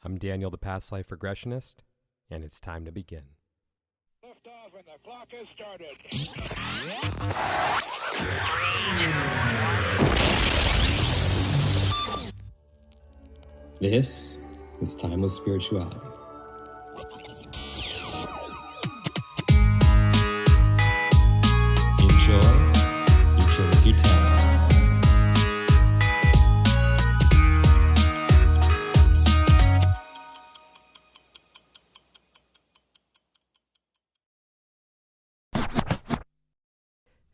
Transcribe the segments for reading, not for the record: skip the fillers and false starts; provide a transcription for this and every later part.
I'm Daniel, the past life regressionist, and it's time to begin. Lift off and the clock has started. This is Timeless Spirituality. Enjoy each of your time.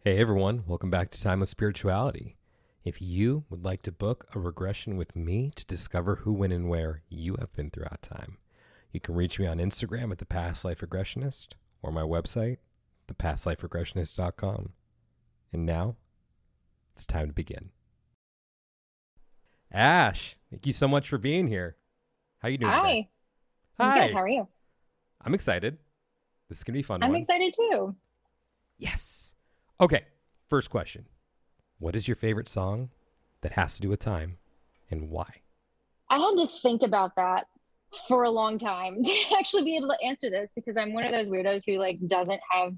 Hey everyone, welcome back to Timeless Spirituality. If you would like to book a regression with me to discover who, when, and where you have been throughout time, you can reach me on Instagram at The Past Life Regressionist or my website, thepastliferegressionist.com. And now, it's time to begin. Ash, thank you so much for being here. How you doing today? Hi. Good. How are you? I'm excited. This is going to be a fun I'm one. excited too. Yes. Okay, first question. What is your favorite song that has to do with time and why? I had to think about that for a long time to actually be able to answer this because I'm one of those weirdos who doesn't have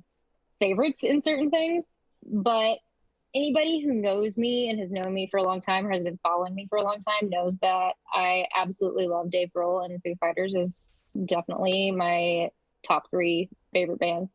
favorites in certain things. But anybody who knows me and has known me for a long time or has been following me for a long time knows that I absolutely love Dave Grohl, and Foo Fighters is definitely my top 3 favorite bands.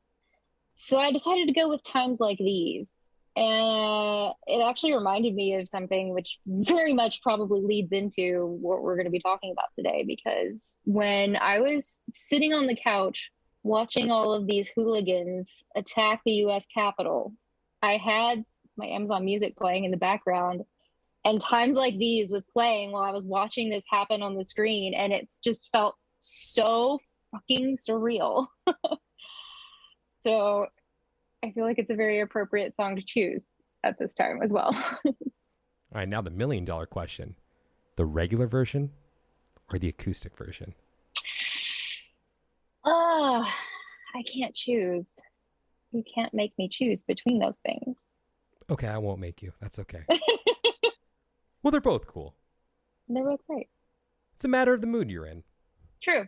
So I decided to go with Times Like These. And it actually reminded me of something which very much probably leads into what we're going to be talking about today. Because when I was sitting on the couch watching all of these hooligans attack the US Capitol, I had my Amazon Music playing in the background. And Times Like These was playing while I was watching this happen on the screen. And it just felt so fucking surreal. So I feel like it's a very appropriate song to choose at this time as well. All right, now the $1 million question. The regular version or the acoustic version? Oh, I can't choose. You can't make me choose between those things. Okay, I won't make you. That's okay. Well, they're both cool. They're both great. It's a matter of the mood you're in. True.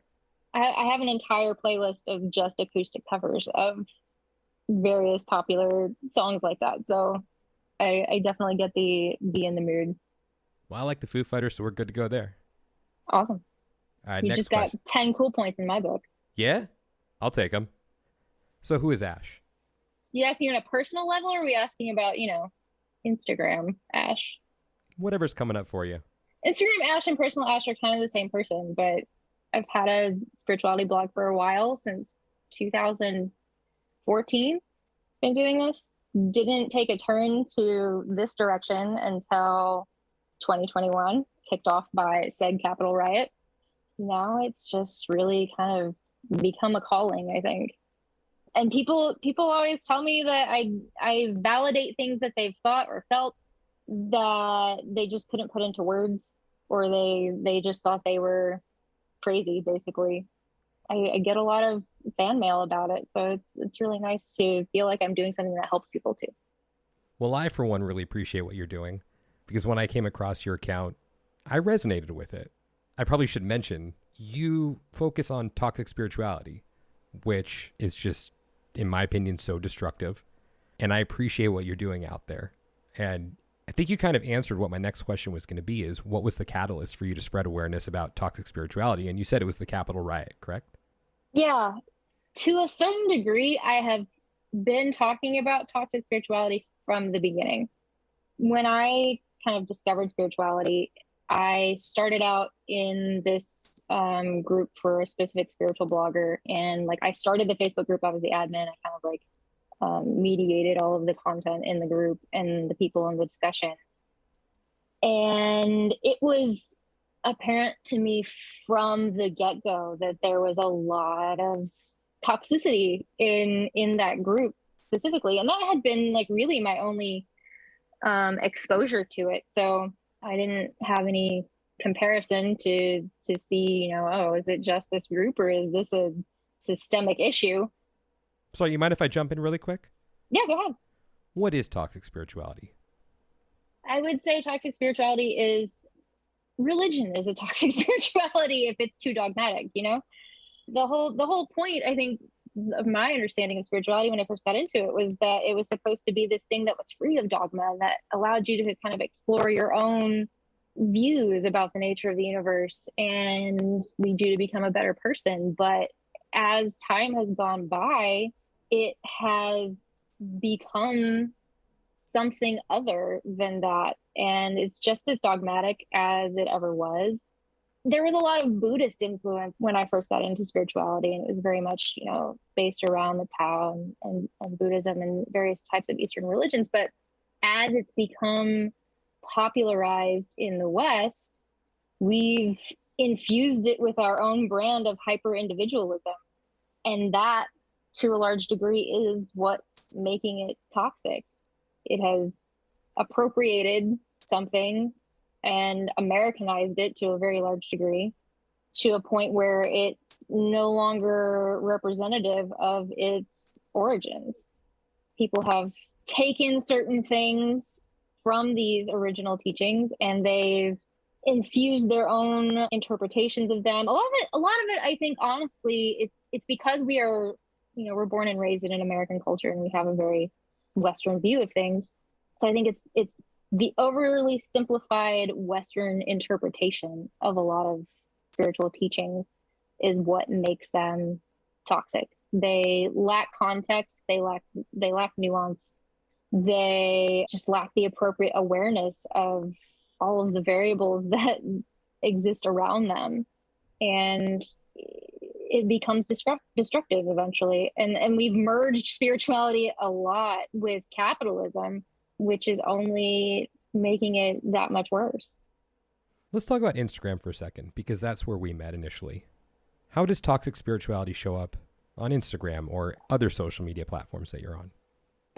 I have an entire playlist of just acoustic covers of various popular songs like that. So I definitely get the be in the mood. Well, I like the Foo Fighters, so we're good to go there. Awesome. All right, You next just got question. 10 cool points in my book. Yeah? I'll take them. So who is Ash? You asking on a personal level, or are we asking about, Instagram Ash? Whatever's coming up for you. Instagram Ash and personal Ash are kind of the same person, but I've had a spirituality blog for a while, since 2014. Been doing this. Didn't take a turn to this direction until 2021, kicked off by said Capitol riot. Now it's just really kind of become a calling, I think. And people always tell me that I validate things that they've thought or felt that they just couldn't put into words, or they just thought they were crazy, basically. I get a lot of fan mail about it, so it's really nice to feel like I'm doing something that helps people too. Well, I, for one, really appreciate what you're doing, because when I came across your account, I resonated with it. I probably should mention, you focus on toxic spirituality, which is just, in my opinion, so destructive. And I appreciate what you're doing out there. And I think you kind of answered what my next question was going to be, is what was the catalyst for you to spread awareness about toxic spirituality? And you said it was the Capitol riot, correct? Yeah, to a certain degree, I have been talking about toxic spirituality from the beginning. When I kind of discovered spirituality, I started out in this group for a specific spiritual blogger. And I started the Facebook group. I was the admin. I kind of mediated all of the content in the group and the people in the discussions. And it was apparent to me from the get-go that there was a lot of toxicity in that group specifically, and that had been really my only exposure to it. So I didn't have any comparison to see, is it just this group, or is this a systemic issue? So you mind if I jump in really quick? Yeah, go ahead. What is toxic spirituality? I would say toxic spirituality is religion is a toxic spirituality if it's too dogmatic, you know? The whole point, I think, of my understanding of spirituality when I first got into it was that it was supposed to be this thing that was free of dogma, that allowed you to kind of explore your own views about the nature of the universe and lead you to become a better person. But as time has gone by, it has become something other than that. And it's just as dogmatic as it ever was. There was a lot of Buddhist influence when I first got into spirituality, and it was very much, based around the Tao and Buddhism and various types of Eastern religions. But as it's become popularized in the West, we've infused it with our own brand of hyper individualism. And that, to a large degree, is what's making it toxic. It has appropriated something and Americanized it to a very large degree, to a point where it's no longer representative of its origins. People have taken certain things from these original teachings and they've infused their own interpretations of them. A lot of it, I think, honestly, it's because we are, we're born and raised in an American culture and we have a very Western view of things. So I think it's the overly simplified Western interpretation of a lot of spiritual teachings is what makes them toxic. They lack context. They lack nuance. They just lack the appropriate awareness of all of the variables that exist around them. And it becomes destructive eventually. And we've merged spirituality a lot with capitalism, which is only making it that much worse. Let's talk about Instagram for a second, because that's where we met initially. How does toxic spirituality show up on Instagram or other social media platforms that you're on?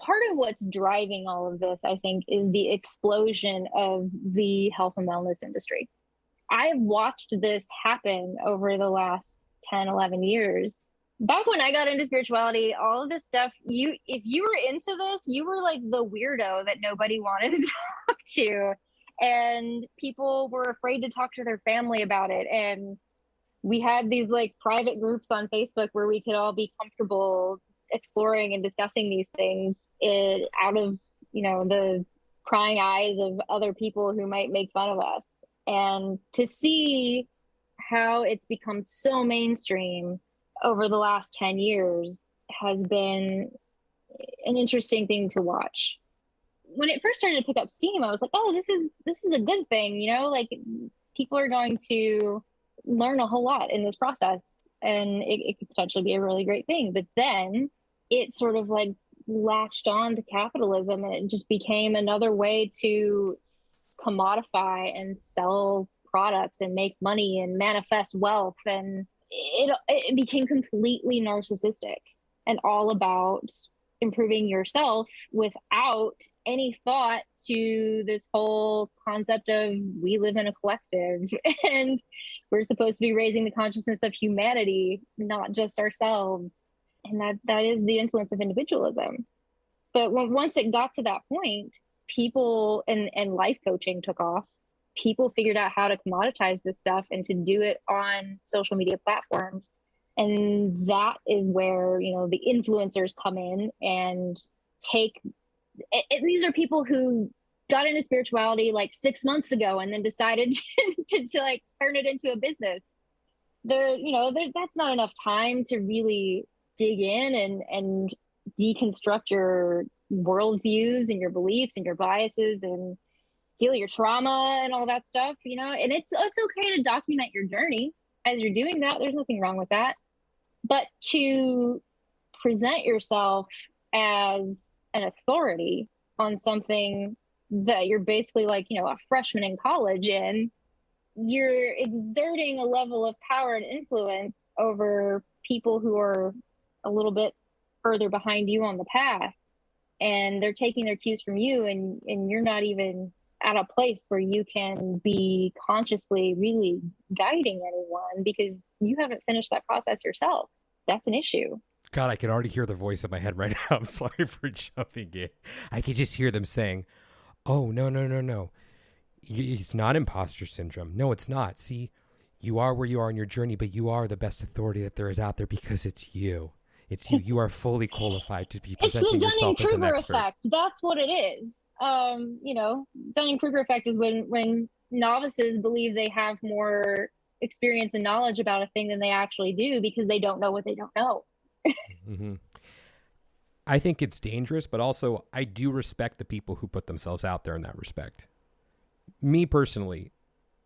Part of what's driving all of this, I think, is the explosion of the health and wellness industry. I've watched this happen over the last 10, 11 years. Back when I got into spirituality, all of this stuff, if you were into this, you were like the weirdo that nobody wanted to talk to. And people were afraid to talk to their family about it. And we had these like private groups on Facebook where we could all be comfortable exploring and discussing these things out of, the prying eyes of other people who might make fun of us. And to see how it's become so mainstream over the last 10 years has been an interesting thing to watch. When it first started to pick up steam, I was like, oh, this is a good thing, like people are going to learn a whole lot in this process and it could potentially be a really great thing. But then it sort of like latched on to capitalism and it just became another way to commodify and sell products and make money and manifest wealth. And it became completely narcissistic and all about improving yourself without any thought to this whole concept of we live in a collective and we're supposed to be raising the consciousness of humanity, not just ourselves. And that is the influence of individualism. But once it got to that point, people and life coaching took off. People figured out how to commoditize this stuff and to do it on social media platforms. And that is where, the influencers come in and these are people who got into spirituality like 6 months ago and then decided to like turn it into a business. That's not enough time to really dig in and deconstruct your worldviews and your beliefs and your biases and heal your trauma and all that stuff, and it's okay to document your journey as you're doing that. There's nothing wrong with that. But to present yourself as an authority on something that you're basically like, a freshman in college in, you're exerting a level of power and influence over people who are a little bit further behind you on the path. And they're taking their cues from you and you're not even at a place where you can be consciously really guiding anyone because you haven't finished that process yourself. That's an issue. God, I can already hear the voice in my head right now. I'm sorry for jumping in. I could just hear them saying, oh, no. It's not imposter syndrome. No, it's not. See, you are where you are in your journey, but you are the best authority that there is out there because it's you. It's you. You are fully qualified to be It's the presenting yourself as an Dunning-Kruger expert. effect. That's what it is. Dunning-Kruger effect is when novices believe they have more experience and knowledge about a thing than they actually do because they don't know what they don't know. Mm-hmm. I think it's dangerous, but also I do respect the people who put themselves out there in that respect. Me personally,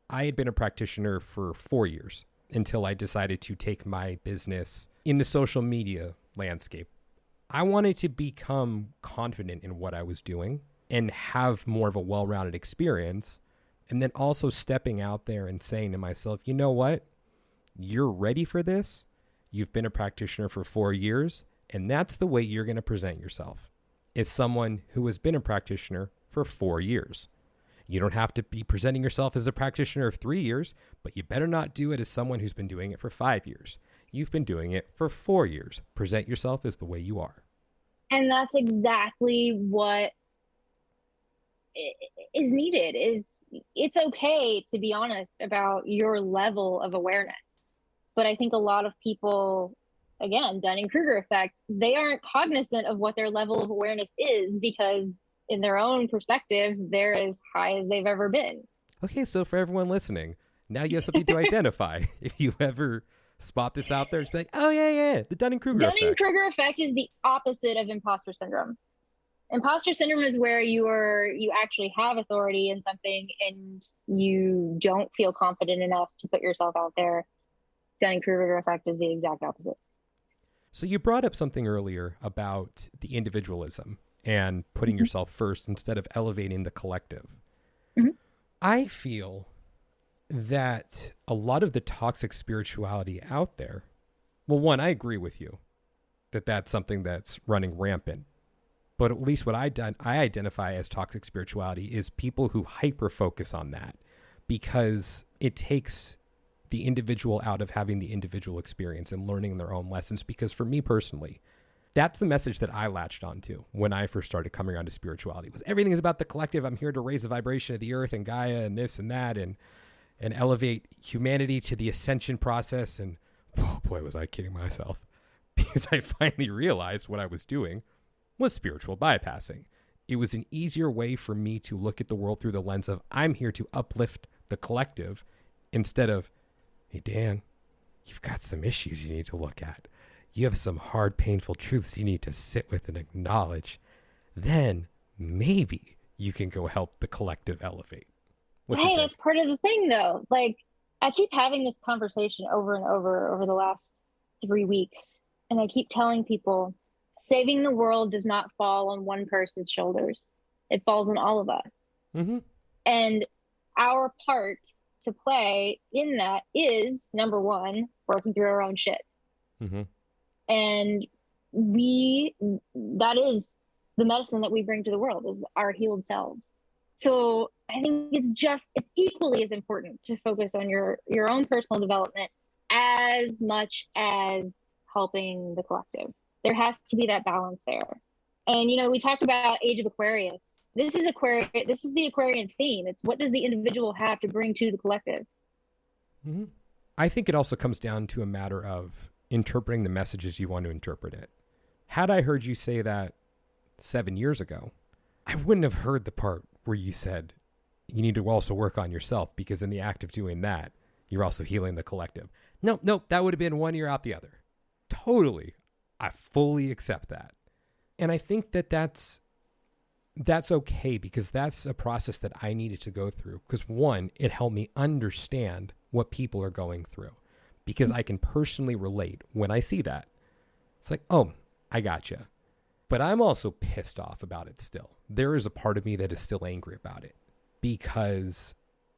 I had been a practitioner for 4 years until I decided to take my business in the social media landscape. I wanted to become confident in what I was doing and have more of a well-rounded experience. And then also stepping out there and saying to myself, you know what? You're ready for this. You've been a practitioner for 4 years, and that's the way you're going to present yourself, is someone who has been a practitioner for 4 years. You don't have to be presenting yourself as a practitioner of 3 years, but you better not do it as someone who's been doing it for 5 years. You've been doing it for 4 years. Present yourself as the way you are. And that's exactly what is needed. It's okay to be honest about your level of awareness. But I think a lot of people, again, Dunning-Kruger effect, they aren't cognizant of what their level of awareness is because in their own perspective, they're as high as they've ever been. Okay, so for everyone listening, now you have something to identify. If you ever spot this out there, it's like, oh yeah, the Dunning-Kruger effect. Dunning-Kruger effect is the opposite of imposter syndrome. Imposter syndrome is where you actually have authority in something and you don't feel confident enough to put yourself out there. Dunning-Kruger effect is the exact opposite. So you brought up something earlier about the individualism and putting yourself first instead of elevating the collective. Mm-hmm. I feel that a lot of the toxic spirituality out there, well, one, I agree with you that that's something that's running rampant. But at least what I identify as toxic spirituality is people who hyper focus on that because it takes the individual out of having the individual experience and learning their own lessons. Because for me personally, that's the message that I latched onto when I first started coming around to spirituality was everything is about the collective. I'm here to raise the vibration of the earth and Gaia and this and that and elevate humanity to the ascension process. And oh boy, was I kidding myself because I finally realized what I was doing was spiritual bypassing. It was an easier way for me to look at the world through the lens of I'm here to uplift the collective instead of, hey, Dan, you've got some issues you need to look at. You have some hard, painful truths you need to sit with and acknowledge. Then maybe you can go help the collective elevate. Hey, that's part of the thing, though. Like, I keep having this conversation over and over the last 3 weeks. And I keep telling people, saving the world does not fall on one person's shoulders. It falls on all of us. Mm-hmm. And our part to play in that is, number one, working through our own shit. Mm-hmm. And that is the medicine that we bring to the world is our healed selves. So I think it's equally as important to focus on your own personal development as much as helping the collective. There has to be that balance there. And, we talked about Age of Aquarius. This is the Aquarian theme. It's what does the individual have to bring to the collective? Mm-hmm. I think it also comes down to a matter of interpreting the messages you want to interpret it. Had I heard you say that 7 years ago, I wouldn't have heard the part where you said you need to also work on yourself because in the act of doing that, you're also healing the collective. Nope, that would have been one ear out the other. Totally. I fully accept that. And I think that that's okay because that's a process that I needed to go through. Because one, it helped me understand what people are going through because I can personally relate when I see that. It's like, oh, I gotcha. But I'm also pissed off about it still. There is a part of me that is still angry about it because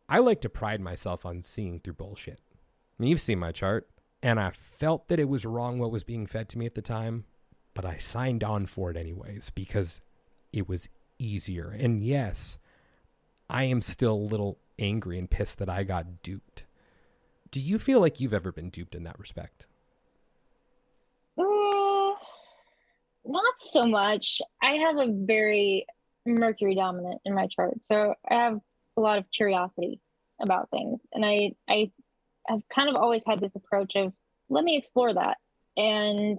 I like to pride myself on seeing through bullshit. I mean, you've seen my chart. And I felt that it was wrong what was being fed to me at the time, but I signed on for it anyways because it was easier. And yes, I am still a little angry and pissed that I got duped. Do you feel like you've ever been duped in that respect? Not so much. I have a very Mercury dominant in my chart. So I have a lot of curiosity about things. And I've kind of always had this approach of, let me explore that. And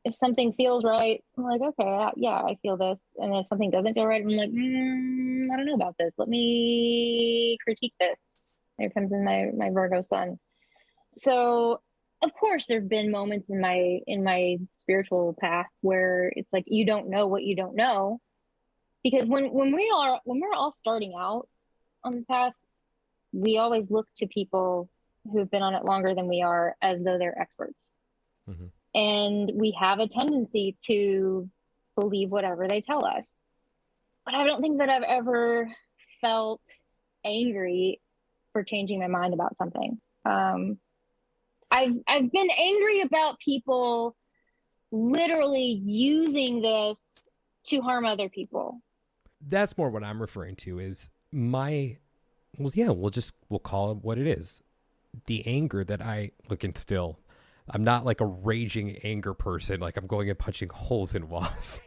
if something feels right, I'm like, okay, yeah, I feel this. And if something doesn't feel right, I'm like, I don't know about this. Let me critique this. There comes in my Virgo sun. So of course there've been moments in my spiritual path where it's like, you don't know what you don't know. Because when we're all starting out on this path, we always look to people who have been on it longer than we are as though they're experts. Mm-hmm. And we have a tendency to believe whatever they tell us. But I don't think that I've ever felt angry for changing my mind about something. I've been angry about people literally using this to harm other people. That's more what I'm referring to is we'll call it what it is. The anger that I look and still, I'm not like a raging anger person. Like I'm going and punching holes in walls.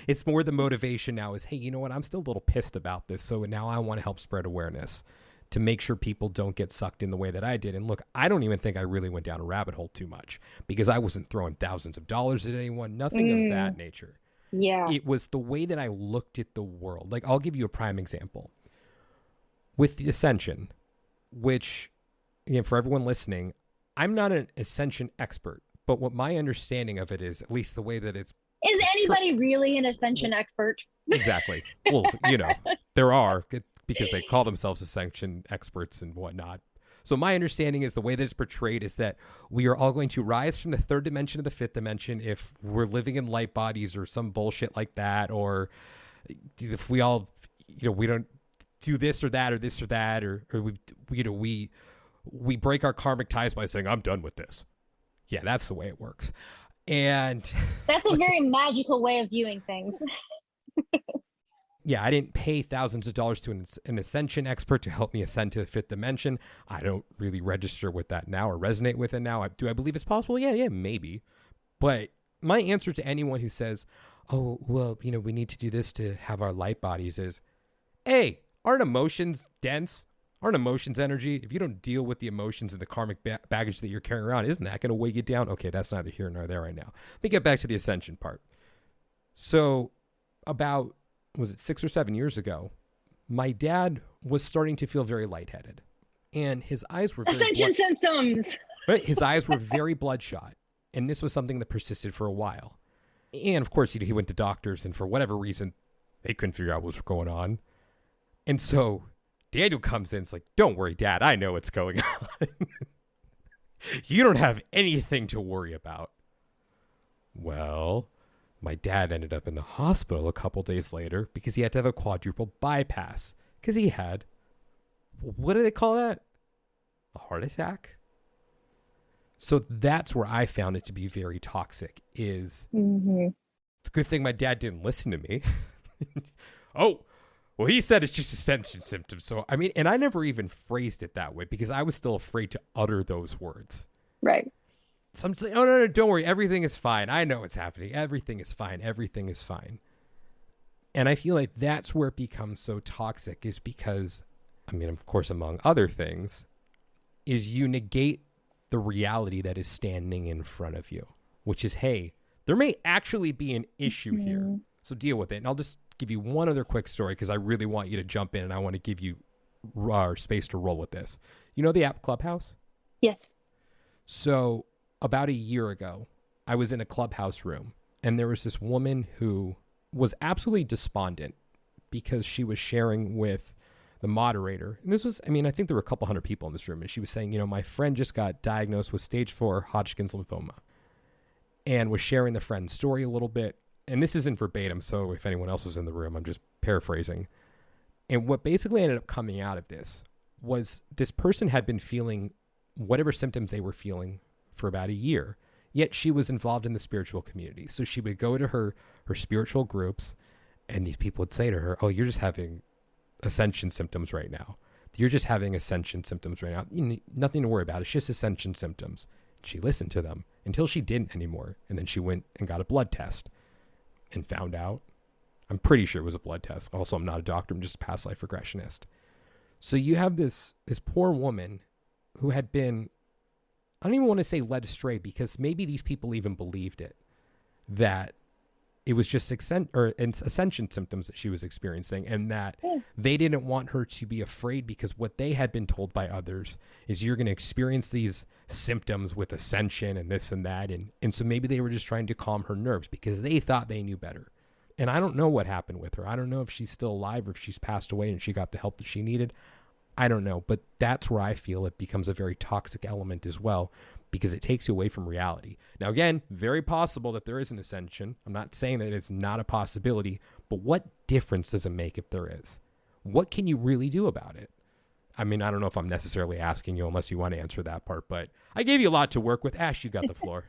It's more the motivation now is, hey, you know what? I'm still a little pissed about this. So now I want to help spread awareness to make sure people don't get sucked in the way that I did. And look, I don't even think I really went down a rabbit hole too much because I wasn't throwing thousands of dollars at anyone, nothing of that nature. Yeah. It was the way that I looked at the world. Like I'll give you a prime example with the Ascension, which, again, for everyone listening, I'm not an Ascension expert, but what my understanding of it is, at least the way that it's... Is anybody really an Ascension expert? Exactly. Well, there are, because they call themselves Ascension experts and whatnot. So my understanding is the way that it's portrayed is that we are all going to rise from the third dimension to the fifth dimension if we're living in light bodies or some bullshit like that, or if we all, we don't do this or that or this or that, or we break our karmic ties by saying, I'm done with this. Yeah, that's the way it works. And that's a very magical way of viewing things. Yeah, I didn't pay thousands of dollars to an Ascension expert to help me ascend to the fifth dimension. I don't really register with that now or resonate with it now. Do I believe it's possible? Yeah, maybe. But my answer to anyone who says, oh, well, we need to do this to have our light bodies is, hey, aren't emotions dense? Aren't emotions energy? If you don't deal with the emotions and the karmic baggage that you're carrying around, isn't that going to weigh you down? Okay, that's neither here nor there right now. Let me get back to the Ascension part. So about, was it 6 or 7 years ago, my dad was starting to feel very lightheaded. And his eyes were very Ascension symptoms. Right? His eyes were very bloodshot. And this was something that persisted for a while. And of course, he went to doctors, and for whatever reason, they couldn't figure out what was going on. And so Daniel comes in, it's like, don't worry, Dad, I know what's going on. You don't have anything to worry about. Well, my dad ended up in the hospital a couple days later because he had to have a quadruple bypass because he had, what do they call that? A heart attack? So that's where I found it to be very toxic is it's a good thing my dad didn't listen to me. Oh, well, he said it's just Ascension symptoms. So, I mean, and I never even phrased it that way because I was still afraid to utter those words. Right. So I'm just like, oh, no, don't worry. Everything is fine. I know what's happening. Everything is fine. Everything is fine. And I feel like that's where it becomes so toxic is because, I mean, of course, among other things, is you negate the reality that is standing in front of you, which is, hey, there may actually be an issue here. So deal with it. And I'll just give you one other quick story because I really want you to jump in and I want to give you space to roll with this. You know the app Clubhouse? Yes. So about a year ago, I was in a Clubhouse room and there was this woman who was absolutely despondent because she was sharing with the moderator. And this was, I mean, I think there were a couple hundred people in this room. And she was saying, my friend just got diagnosed with stage 4 Hodgkin's lymphoma and was sharing the friend's story a little bit. And this isn't verbatim, so if anyone else was in the room, I'm just paraphrasing. And what basically ended up coming out of this was this person had been feeling whatever symptoms they were feeling for about a year, yet she was involved in the spiritual community. So she would go to her spiritual groups, and these people would say to her, oh, you're just having Ascension symptoms right now. You're just having Ascension symptoms right now. Nothing to worry about. It's just Ascension symptoms. She listened to them until she didn't anymore. And then she went and got a blood test and found out, I'm pretty sure it was a blood test. Also, I'm not a doctor. I'm just a past life regressionist. So you have this poor woman who had been, I don't even want to say led astray, because maybe these people even believed it, that it was just ascension symptoms that she was experiencing, and that they didn't want her to be afraid, because what they had been told by others is you're going to experience these symptoms with ascension and this and that. And so maybe they were just trying to calm her nerves because they thought they knew better. And I don't know what happened with her. I don't know if she's still alive or if she's passed away and she got the help that she needed. I don't know. But that's where I feel it becomes a very toxic element as well, because it takes you away from reality. Now, again, very possible that there is an ascension. I'm not saying that it's not a possibility, but what difference does it make if there is? What can you really do about it? I mean, I don't know if I'm necessarily asking you unless you want to answer that part, but I gave you a lot to work with. Ash, you got the floor.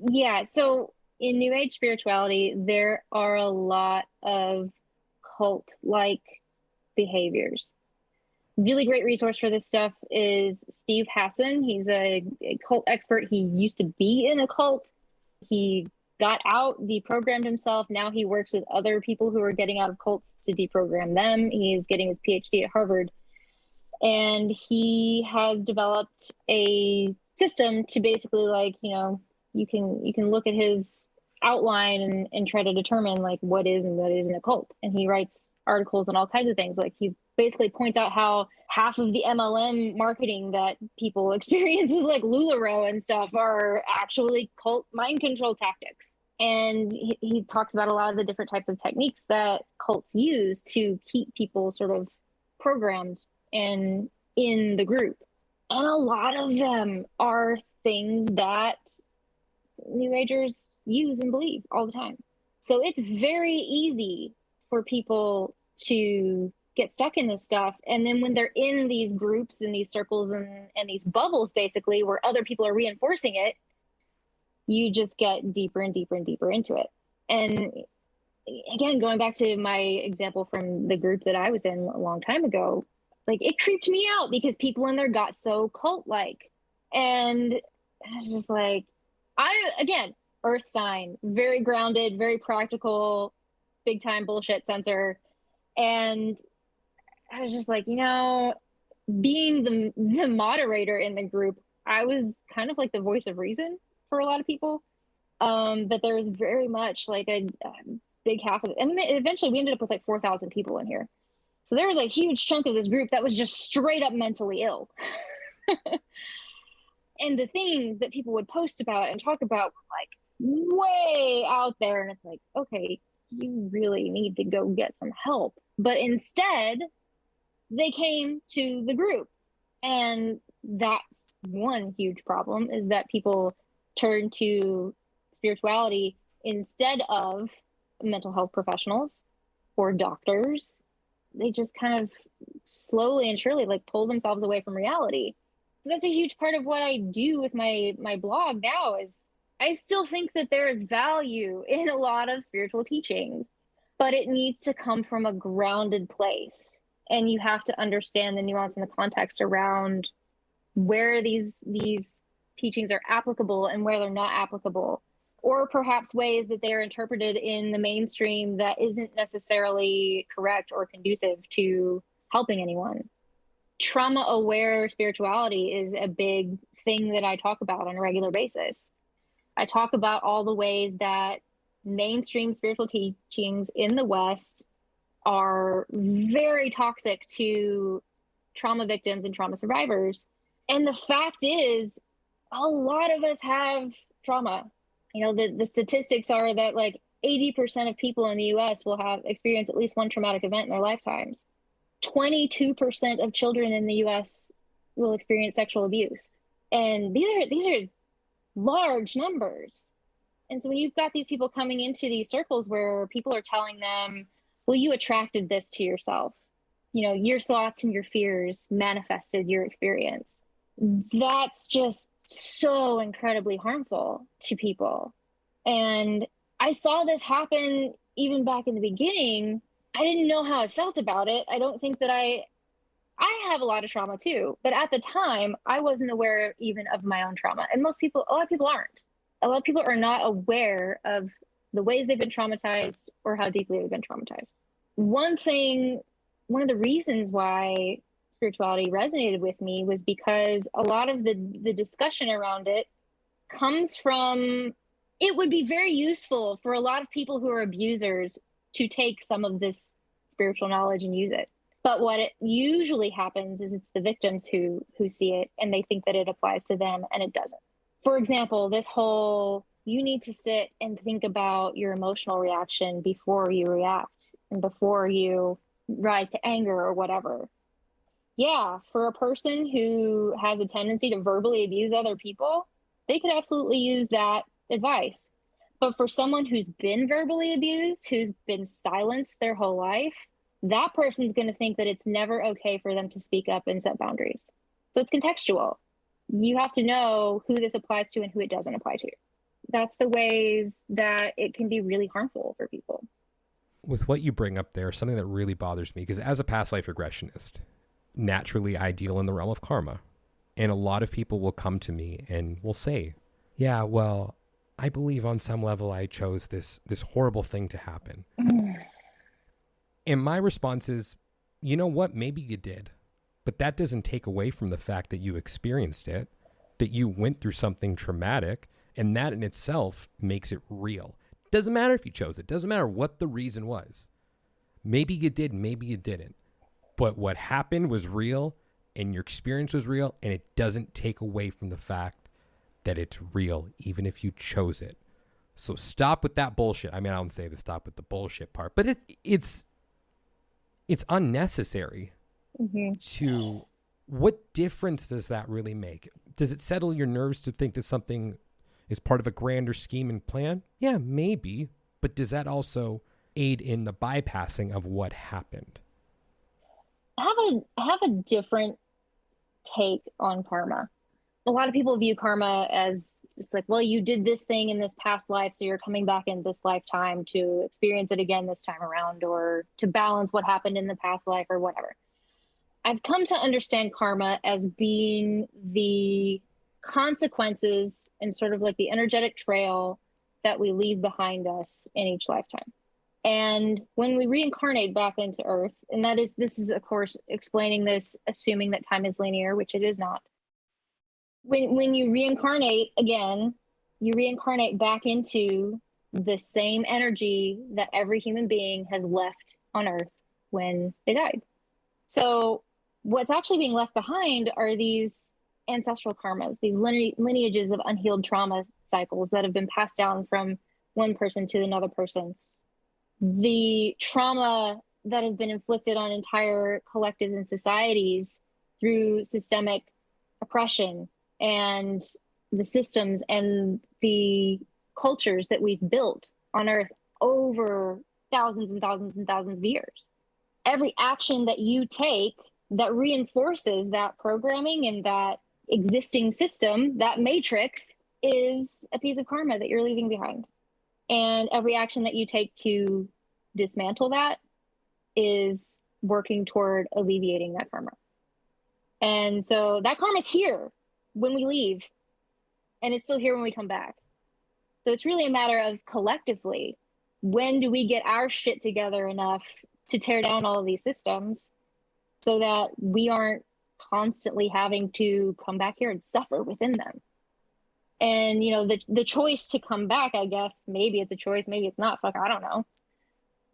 Yeah. So in New Age spirituality, there are a lot of cult-like behaviors. Really great resource for this stuff is Steve Hassan. He's a cult expert. He used to be in a cult. He got out, deprogrammed himself. Now he works with other people who are getting out of cults to deprogram them. He is getting his PhD at Harvard. And he has developed a system to basically, like, you know, you can look at his outline and try to determine like what is and what isn't a cult. And he writes articles on all kinds of things. Like, he basically points out how half of the MLM marketing that people experience with like LuLaRoe and stuff are actually cult mind control tactics. And he talks about a lot of the different types of techniques that cults use to keep people sort of programmed and in the group. And a lot of them are things that New Agers use and believe all the time. So it's very easy for people to get stuck in this stuff. And then when they're in these groups and these circles and these bubbles, basically, where other people are reinforcing it, you just get deeper and deeper and deeper into it. And again, going back to my example from the group that I was in a long time ago, like, it creeped me out because people in there got so cult-like. And I was just like, again, earth sign, very grounded, very practical, big time bullshit sensor. And I was just like, you know, being the moderator in the group, I was kind of like the voice of reason for a lot of people. But there was very much like a big half of it. And eventually we ended up with like 4,000 people in here. So there was a huge chunk of this group that was just straight up mentally ill. And the things that people would post about and talk about were like way out there. And it's like, okay, you really need to go get some help. But instead, they came to the group. And that's one huge problem, is that people turn to spirituality instead of mental health professionals or doctors. They just kind of slowly and surely like pull themselves away from reality. So that's a huge part of what I do with my blog now, is I still think that there is value in a lot of spiritual teachings, but it needs to come from a grounded place. And you have to understand the nuance and the context around where these teachings are applicable and where they're not applicable, or perhaps ways that they are interpreted in the mainstream that isn't necessarily correct or conducive to helping anyone. Trauma-aware spirituality is a big thing that I talk about on a regular basis. I talk about all the ways that mainstream spiritual teachings in the West are very toxic to trauma victims and trauma survivors. And the fact is, a lot of us have trauma. You know, the statistics are that like 80% of people in the US will have experienced at least one traumatic event in their lifetimes. 22% of children in the US will experience sexual abuse. And these are large numbers. And so when you've got these people coming into these circles where people are telling them, well, you attracted this to yourself. You know, your thoughts and your fears manifested your experience. That's just so incredibly harmful to people. And I saw this happen even back in the beginning. I didn't know how I felt about it. I don't think that I have a lot of trauma too, but at the time I wasn't aware even of my own trauma. And a lot of people aren't. A lot of people are not aware of the ways they've been traumatized or how deeply they've been traumatized. One thing one of the reasons why spirituality resonated with me was because a lot of the discussion around it comes from, it would be very useful for a lot of people who are abusers to take some of this spiritual knowledge and use it. But what it usually happens is it's the victims who see it and they think that it applies to them, and it doesn't. For example, this whole, you need to sit and think about your emotional reaction before you react and before you rise to anger or whatever. Yeah, for a person who has a tendency to verbally abuse other people, they could absolutely use that advice. But for someone who's been verbally abused, who's been silenced their whole life, that person's going to think that it's never okay for them to speak up and set boundaries. So it's contextual. You have to know who this applies to and who it doesn't apply to. That's the ways that it can be really harmful for people. With what you bring up there, something that really bothers me, because as a past life regressionist, naturally I deal in the realm of karma. And a lot of people will come to me and will say, yeah, well, I believe on some level I chose this horrible thing to happen. And my response is, you know what? Maybe you did. But that doesn't take away from the fact that you experienced it, that you went through something traumatic, and that in itself makes it real. Doesn't matter if you chose it. Doesn't matter what the reason was. Maybe you did, maybe you didn't. But what happened was real, and your experience was real, and it doesn't take away from the fact that it's real, even if you chose it. So stop with that bullshit. I mean, I don't say to stop with the bullshit part, but it's unnecessary. To what difference does that really make? Does it settle your nerves to think that something is part of a grander scheme and plan? Yeah, maybe. But does that also aid in the bypassing of what happened? I have a different take on karma. A lot of people view karma as, it's like, well, you did this thing in this past life, so you're coming back in this lifetime to experience it again this time around, or to balance what happened in the past life or whatever. I've come to understand karma as being the consequences and sort of like the energetic trail that we leave behind us in each lifetime. And when we reincarnate back into Earth, and this is of course explaining this, assuming that time is linear, which it is not. When you reincarnate again, you reincarnate back into the same energy that every human being has left on Earth when they died. So what's actually being left behind are these ancestral karmas, these lineages of unhealed trauma cycles that have been passed down from one person to another person. The trauma that has been inflicted on entire collectives and societies through systemic oppression and the systems and the cultures that we've built on Earth over thousands and thousands and thousands of years. Every action that you take that reinforces that programming and that existing system, that matrix, is a piece of karma that you're leaving behind. And every action that you take to dismantle that is working toward alleviating that karma. And so that karma is here when we leave, and it's still here when we come back. So it's really a matter of collectively, when do we get our shit together enough to tear down all of these systems so that we aren't constantly having to come back here and suffer within them. And, you know, the choice to come back, I guess, maybe it's a choice, maybe it's not, fuck, I don't know.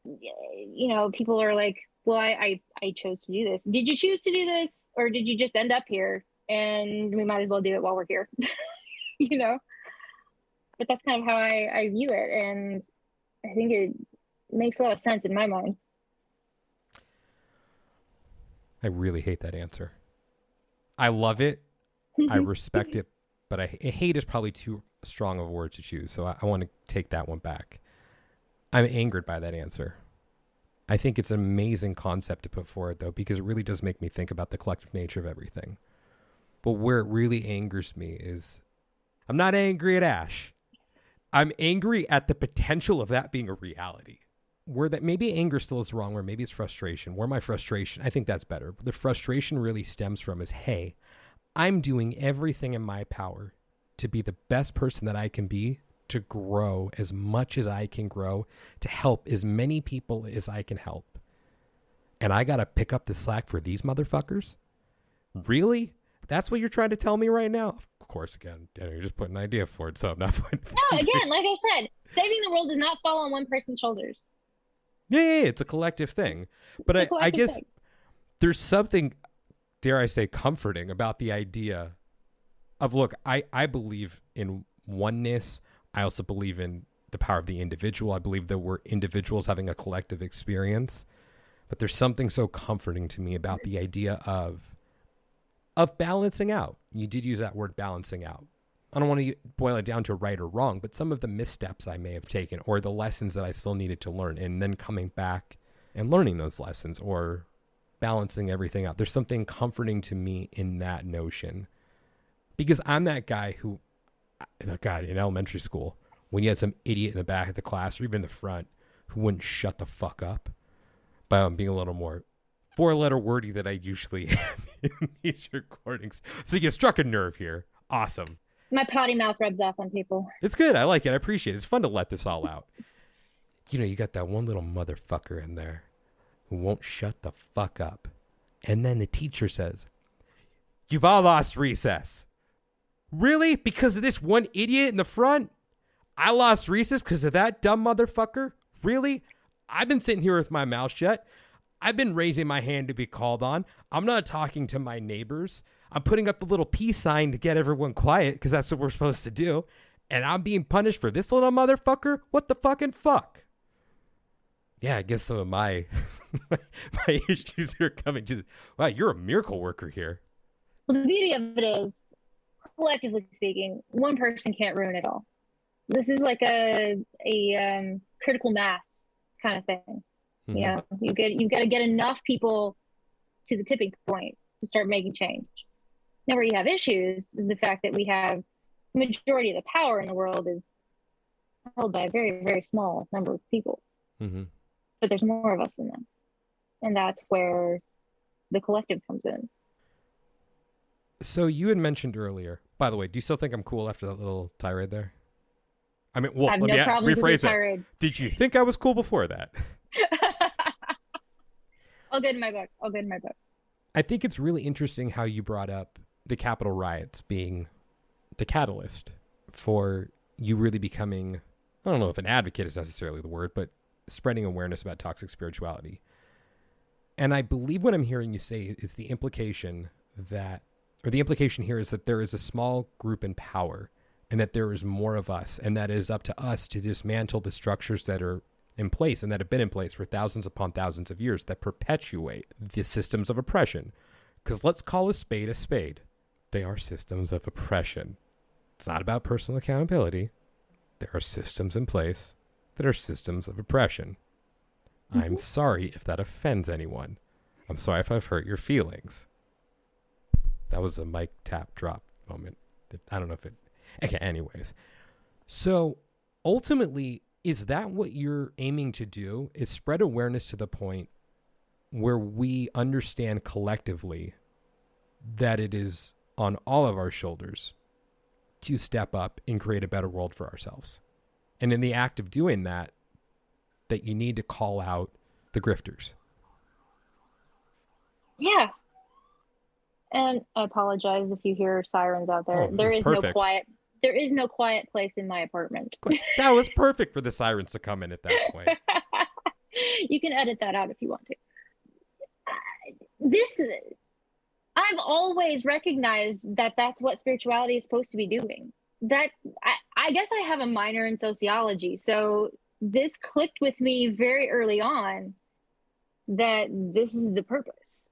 You know, people are like, well, I chose to do this. Did you choose to do this, or did you just end up here and we might as well do it while we're here? You know? But that's kind of how I view it, and I think it makes a lot of sense in my mind. I really hate that answer. I love it. I respect it, but hate is probably too strong of a word to choose. So I want to take that one back. I'm angered by that answer. I think it's an amazing concept to put forward, though, because it really does make me think about the collective nature of everything. But where it really angers me is, I'm not angry at Ash. I'm angry at the potential of that being a reality. Where that maybe anger still is wrong, or maybe it's frustration. Where my frustration, I think that's better. The frustration really stems from is, hey, I'm doing everything in my power to be the best person that I can be, to grow as much as I can grow, to help as many people as I can help. and I got to pick up the slack for these motherfuckers? Really? That's what you're trying to tell me right now? Of course, again, you're just putting an idea forward, so I'm not putting... No, again, like I said, saving the world does not fall on one person's shoulders. Yeah, it's a collective thing. But I guess there's something, dare I say, comforting about the idea of, look, I believe in oneness. I also believe in the power of the individual. I believe that we're individuals having a collective experience. But there's something so comforting to me about the idea of balancing out. You did use that word, balancing out. I don't want to boil it down to right or wrong, but some of the missteps I may have taken or the lessons that I still needed to learn, and then coming back and learning those lessons or balancing everything out. There's something comforting to me in that notion, because I'm that guy who, God, in elementary school, when you had some idiot in the back of the class or even the front who wouldn't shut the fuck up, but I'm being a little more four-letter wordy than I usually am in these recordings. So you struck a nerve here. Awesome. My potty mouth rubs off on people. It's good. I like it. I appreciate it. It's fun to let this all out. You know, you got that one little motherfucker in there who won't shut the fuck up. And then the teacher says, "You've all lost recess." Really? Because of this one idiot in the front? I lost recess because of that dumb motherfucker? Really? I've been sitting here with my mouth shut. I've been raising my hand to be called on. I'm not talking to my neighbors. I'm putting up the little peace sign to get everyone quiet because that's what we're supposed to do. And I'm being punished for this little motherfucker? What the fucking fuck? Yeah, I guess some of my my issues are coming to... Wow, you're a miracle worker here. Well, the beauty of it is, collectively speaking, one person can't ruin it all. This is like a critical mass kind of thing. Mm-hmm. You know, you've got to get enough people to the tipping point to start making change. Now, where you have issues is the fact that we have the majority of the power in the world is held by a very, very small number of people. Mm-hmm. But there's more of us than them. And that's where the collective comes in. So you had mentioned earlier, by the way, do you still think I'm cool after that little tirade there? I mean, well, I have no problems with the tirade. Did you think I was cool before that? All good in my book. All good in my book. I think it's really interesting how you brought up the Capitol riots being the catalyst for you really becoming, I don't know if an advocate is necessarily the word, but spreading awareness about toxic spirituality. And I believe what I'm hearing you say is the implication here is that there is a small group in power and that there is more of us, and that it is up to us to dismantle the structures that are in place and that have been in place for thousands upon thousands of years that perpetuate the systems of oppression. Because let's call a spade a spade. They are systems of oppression. It's not about personal accountability. There are systems in place that are systems of oppression. Mm-hmm. I'm sorry if that offends anyone. I'm sorry if I've hurt your feelings. That was a mic tap drop moment. I don't know if it... Okay, anyways. So ultimately, is that what you're aiming to do? Is spread awareness to the point where we understand collectively that it is on all of our shoulders to step up and create a better world for ourselves. And in the act of doing that, that you need to call out the grifters. Yeah. And I apologize if you hear sirens out there. Oh, there is perfect. there is no quiet place in my apartment. That was perfect for the sirens to come in at that point. You can edit that out if you want to. I've always recognized that that's what spirituality is supposed to be doing. That I guess I have a minor in sociology, so this clicked with me very early on that this is the purpose.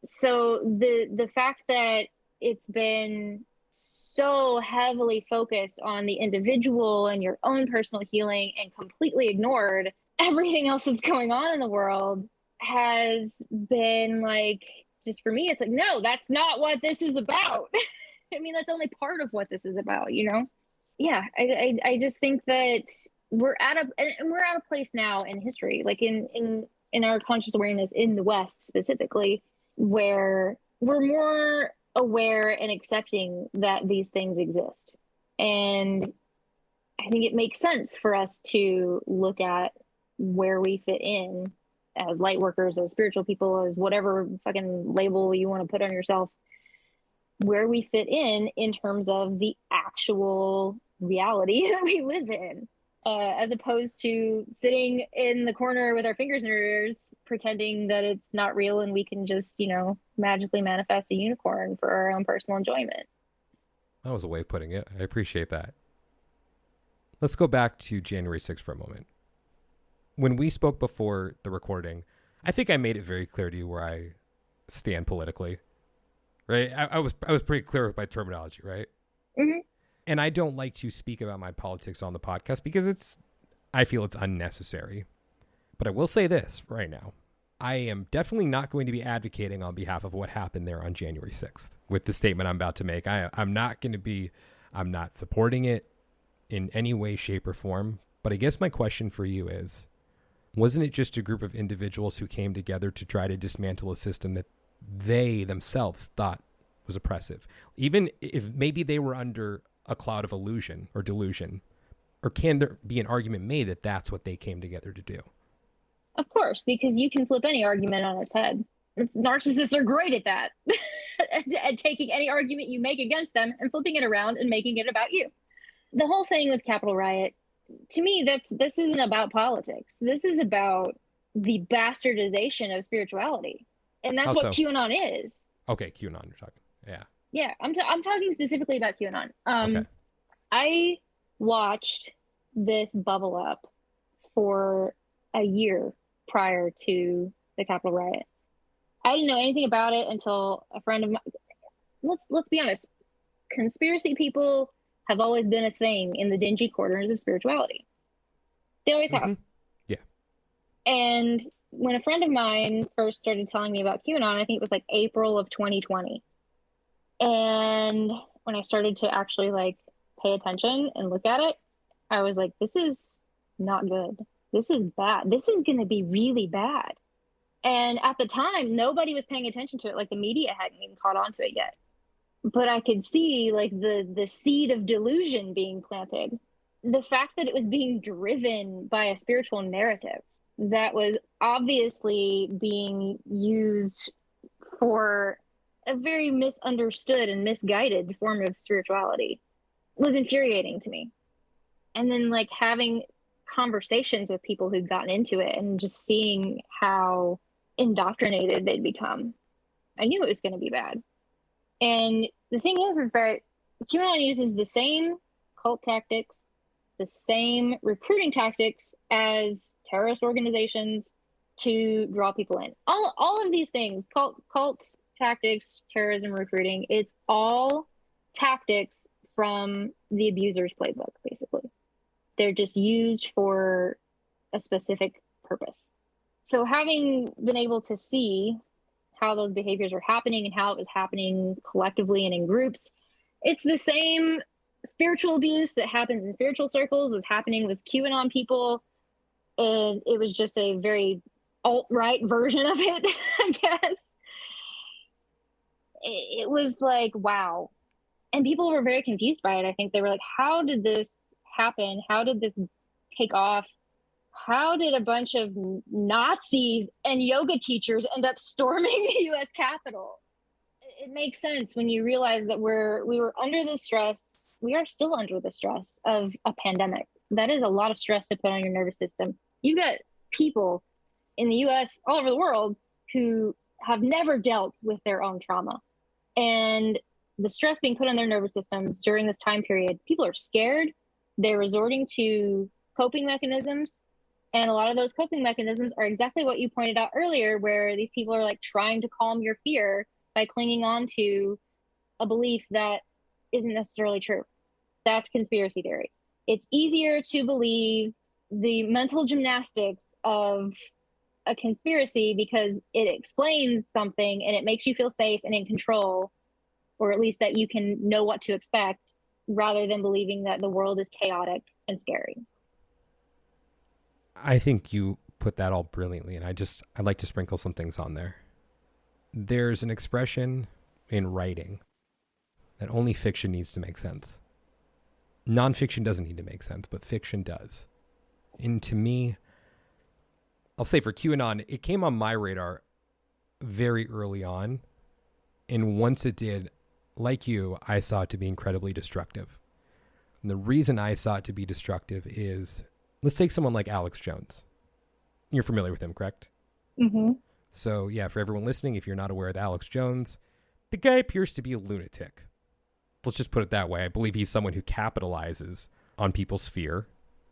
So the fact that it's been so heavily focused on the individual and your own personal healing and completely ignored everything else that's going on in the world has been like, just for me, it's like, no, that's not what this is about. I mean, that's only part of what this is about, you know? Yeah, I just think that we're at a place now in history, like in our conscious awareness in the West specifically, where we're more aware and accepting that these things exist. And I think it makes sense for us to look at where we fit in as light workers, as spiritual people, as whatever fucking label you want to put on yourself, where we fit in terms of the actual reality that we live in, as opposed to sitting in the corner with our fingers in our ears, pretending that it's not real and we can just, magically manifest a unicorn for our own personal enjoyment. That was a way of putting it. I appreciate that. Let's go back to January 6th for a moment. When we spoke before the recording, I think I made it very clear to you where I stand politically, right? I was pretty clear with my terminology, right? Mm-hmm. And I don't like to speak about my politics on the podcast because I feel it's unnecessary. But I will say this right now. I am definitely not going to be advocating on behalf of what happened there on January 6th with the statement I'm about to make. I'm not supporting it in any way, shape, or form. But I guess my question for you is, wasn't it just a group of individuals who came together to try to dismantle a system that they themselves thought was oppressive? Even if maybe they were under a cloud of illusion or delusion, or can there be an argument made that that's what they came together to do? Of course, because you can flip any argument on its head. Narcissists are great at that, at taking any argument you make against them and flipping it around and making it about you. The whole thing with Capitol Riot, to me, this isn't about politics. This is about the bastardization of spirituality, and that's what QAnon is. Okay, QAnon, you're talking. Yeah. Yeah, I'm talking specifically about QAnon. Okay. I watched this bubble up for a year prior to the Capitol riot. I didn't know anything about it until a friend of mine. Let's be honest. Conspiracy people have always been a thing in the dingy corners of spirituality. They always have. Yeah. And when a friend of mine first started telling me about QAnon, I think it was like April of 2020. And when I started to actually pay attention and look at it, I was like, this is not good. This is bad. This is going to be really bad. And at the time, nobody was paying attention to it. Like, the media hadn't even caught on to it yet. But I could see the seed of delusion being planted. The fact that it was being driven by a spiritual narrative that was obviously being used for a very misunderstood and misguided form of spirituality was infuriating to me. And then having conversations with people who'd gotten into it and just seeing how indoctrinated they'd become, I knew it was going to be bad. And the thing is that QAnon uses the same cult tactics, the same recruiting tactics as terrorist organizations to draw people in. All of these things, cult tactics, terrorism, recruiting, it's all tactics from the abuser's playbook, basically. They're just used for a specific purpose. So having been able to see how those behaviors are happening and how it was happening collectively and in groups, it's the same spiritual abuse that happens in spiritual circles was happening with QAnon people. And it was just a very alt-right version of it, I guess. It was like, wow. And people were very confused by it. I think they were like, how did this happen? How did this take off? How did a bunch of Nazis and yoga teachers end up storming the U.S. Capitol? It makes sense when you realize that we were under the stress. We are still under the stress of a pandemic. That is a lot of stress to put on your nervous system. You got people in the U.S., all over the world, who have never dealt with their own trauma. And the stress being put on their nervous systems during this time period, people are scared. They're resorting to coping mechanisms. And a lot of those coping mechanisms are exactly what you pointed out earlier, where these people are trying to calm your fear by clinging on to a belief that isn't necessarily true. That's conspiracy theory. It's easier to believe the mental gymnastics of a conspiracy because it explains something and it makes you feel safe and in control, or at least that you can know what to expect, rather than believing that the world is chaotic and scary. I think you put that all brilliantly, and I'd like to sprinkle some things on there. There's an expression in writing that only fiction needs to make sense. Nonfiction doesn't need to make sense, but fiction does. And to me, I'll say for QAnon, it came on my radar very early on. And once it did, like you, I saw it to be incredibly destructive. And the reason I saw it to be destructive is, let's take someone like Alex Jones. You're familiar with him, correct? Mm-hmm. So yeah, for everyone listening, if you're not aware of Alex Jones, the guy appears to be a lunatic. Let's just put it that way. I believe he's someone who capitalizes on people's fear,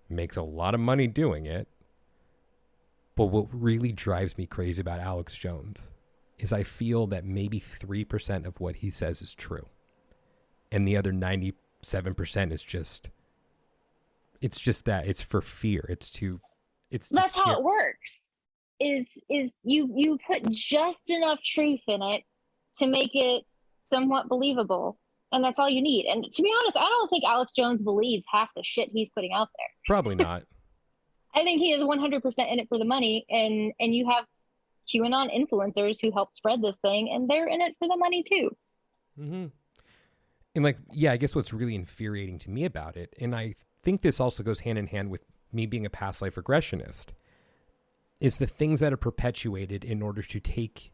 makes a lot of money doing it. But what really drives me crazy about Alex Jones is I feel that maybe 3% of what he says is true. And the other 97% is just, it's just that. It's for fear. That's how it works. Is you put just enough truth in it to make it somewhat believable. And that's all you need. And to be honest, I don't think Alex Jones believes half the shit he's putting out there. Probably not. I think he is 100% in it for the money. And you have QAnon influencers who help spread this thing, and they're in it for the money too. Mm-hmm. And like, yeah, I guess what's really infuriating to me about it, and I think this also goes hand in hand with me being a past life regressionist, is the things that are perpetuated in order to take